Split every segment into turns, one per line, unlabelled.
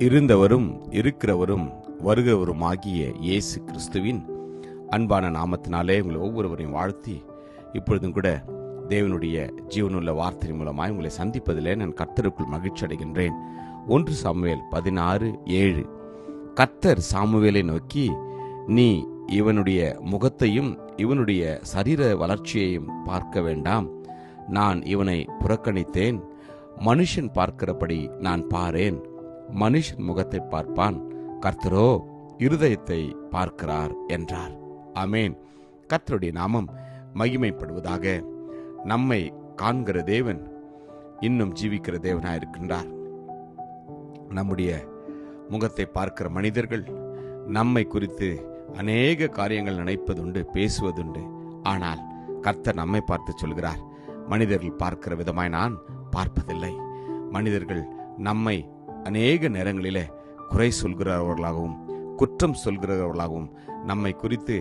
இருந்தவரும் இருக்கிறவரும் வருகிறவரும் ஆகிய இயேசு கிறிஸ்துவின் அன்பான நாமத்தினாலே உங்களை ஒவ்வொருவரையும் வாழ்த்தி இப்பொழுதும் கூட தேவனுடைய ஜீவனுள்ள வார்த்தை மூலமாய் உங்களை சந்திப்பதிலே நான் கர்த்தருக்குள் மகிழ்ச்சி அடைகின்றேன். 1 சாமுவேல் 16:7. கர்த்தர் சாமுவேலை நோக்கி, நீ இவனுடைய முகத்தையும் இவனுடைய சரீர வளர்ச்சியையும் பார்க்க வேண்டாம். நான் இவனை புறக்கணித்தேன். மனுஷன் பார்க்கிறபடி நான் பாரேன். மனுஷன் முகத்தை பார்ப்பான், கர்த்தரோ இருதயத்தை பார்க்கிறார் என்றார். ஆமேன். கர்த்தருடைய நாமம் மகிமைப்படுவதாக. நம்மை காண்கிற தேவன் இன்னும் ஜீவிக்கிற தேவனாயிருக்கின்றார். நம்முடைய முகத்தை பார்க்கிற மனிதர்கள் நம்மை குறித்து அநேக காரியங்கள் நினைப்பதுண்டு, பேசுவதுண்டு. ஆனால் கர்த்தர் நம்மை பார்த்து சொல்கிறார், மனிதர்கள் பார்க்கிற விதமாய் நான் பார்ப்பதில்லை. மனிதர்கள் நம்மை அநேக நேரங்களிலே குறை சொல்கிறவர்களாகவும் குற்றம் சொல்கிறவர்களாகவும் நம்மை குறித்து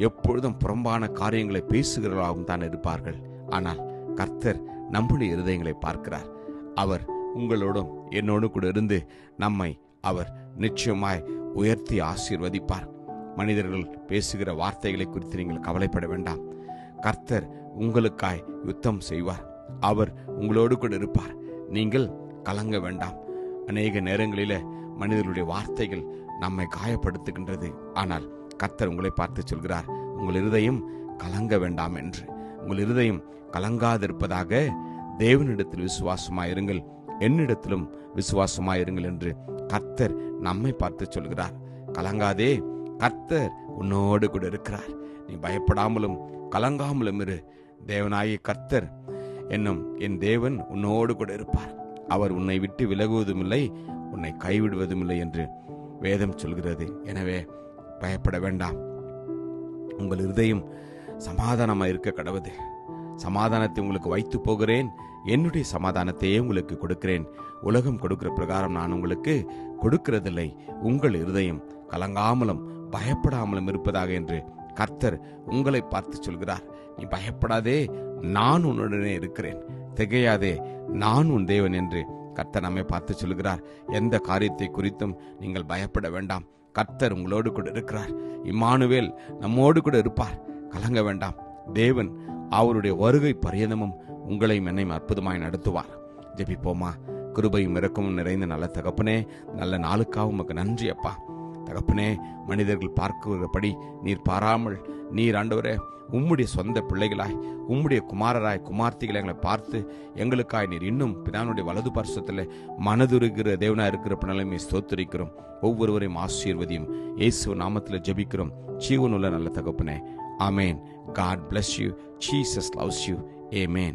எப்பொழுதும் புறம்பான காரியங்களை பேசுகிறவர்களாகவும் தான் இருப்பார்கள். ஆனால் கர்த்தர் நம்முடைய இருதயங்களை பார்க்கிறார். அவர் உங்களோடும் என்னோடு கூட இருந்து நம்மை அவர் நிச்சயமாய் உயர்த்தி ஆசீர்வதிப்பார். மனிதர்கள் பேசுகிற வார்த்தைகளை குறித்து நீங்கள் கவலைப்பட வேண்டாம். கர்த்தர் உங்களுக்காய் யுத்தம் செய்வார். அவர் உங்களோடு கூட இருப்பார். நீங்கள் கலங்க வேண்டாம். அநேக நேரங்களில மனிதர்களுடைய வார்த்தைகள் நம்மை காயப்படுத்துகின்றது. ஆனால் கர்த்தர் உங்களை பார்த்து சொல்கிறார், உங்கள் இருதயம் கலங்க வேண்டாம் என்று. உங்கள் இருதயம் கலங்காதிருப்பதாக தேவனிடத்தில் விசுவாசமாயிருங்கள், என்னிடத்திலும் விசுவாசமாயிருங்கள் என்று கர்த்தர் நம்மை பார்த்து சொல்கிறார். கலங்காதே, கர்த்தர் உன்னோடு கூட இருக்கிறார். நீ பயப்படாமலும் கலங்காமலும் இரு. தேவனாகிய கர்த்தர் என்னும் என் தேவன் உன்னோடு கூட இருப்பார். அவர் உன்னை விட்டு விலகுவதும் இல்லை, உன்னை கைவிடுவதும் இல்லை என்று வேதம் சொல்கிறது. எனவே பயப்பட வேண்டாம். உங்கள் இருதயம் சமாதானமாக இருக்க கடவுது. சமாதானத்தை உங்களுக்கு வைத்து போகிறேன், என்னுடைய சமாதானத்தையே உங்களுக்கு கொடுக்கிறேன். உலகம் கொடுக்கிற பிரகாரம் நான் உங்களுக்கு கொடுக்கிறதில்லை. உங்கள் இருதயம் கலங்காமலும் பயப்படாமலும் இருப்பதாக என்று கர்த்தர் உங்களை பார்த்து சொல்கிறார். நீ பயப்படாதே, நான் உன்னுடனே இருக்கிறேன். திகையாதே, நான் உன் தேவன் என்று கர்த்தர் நம்மை பார்த்து சொல்கிறார். எந்த காரியத்தை குறித்தும் நீங்கள் பயப்பட வேண்டாம். கர்த்தர் உங்களோடு கூட இருக்கிறார். இம்மானுவேல் நம்மோடு கூட இருப்பார். கலங்க வேண்டாம். தேவன் அவருடைய வருகை பரியந்தமும் உங்களையும் என்னையும் அற்புதமாய் நடத்துவார். ஜெபிப்போமா. கிருபையும் இரக்கமும் நிறைந்த நல்ல தகப்பனே, நல்ல நாளுக்காக உமக்கு நன்றி அப்பா. தகப்பனே, மனிதர்கள் பார்க்கிறபடி நீர் பாராமல், நீர் ஆண்டவரே உம்முடைய சொந்த பிள்ளைகளாய், உம்முடைய குமாரராய் குமார்த்திகளை எங்களை பார்த்து எங்களுக்காய் நீர் இன்னும் பிதானுடைய வலது பார்சத்தில் மனதுருகிற தேவனாய் இருக்கிற பின்னாலுமே ஸ்தோத்திரிக்கிறோம். ஒவ்வொருவரையும் ஆசீர்வதியும் இயேசு நாமத்தில் ஜெபிக்கிறோம் ஜீவனுள்ள நல்ல தகப்பனே. ஆமேன். God bless you. Jesus loves you. Amen.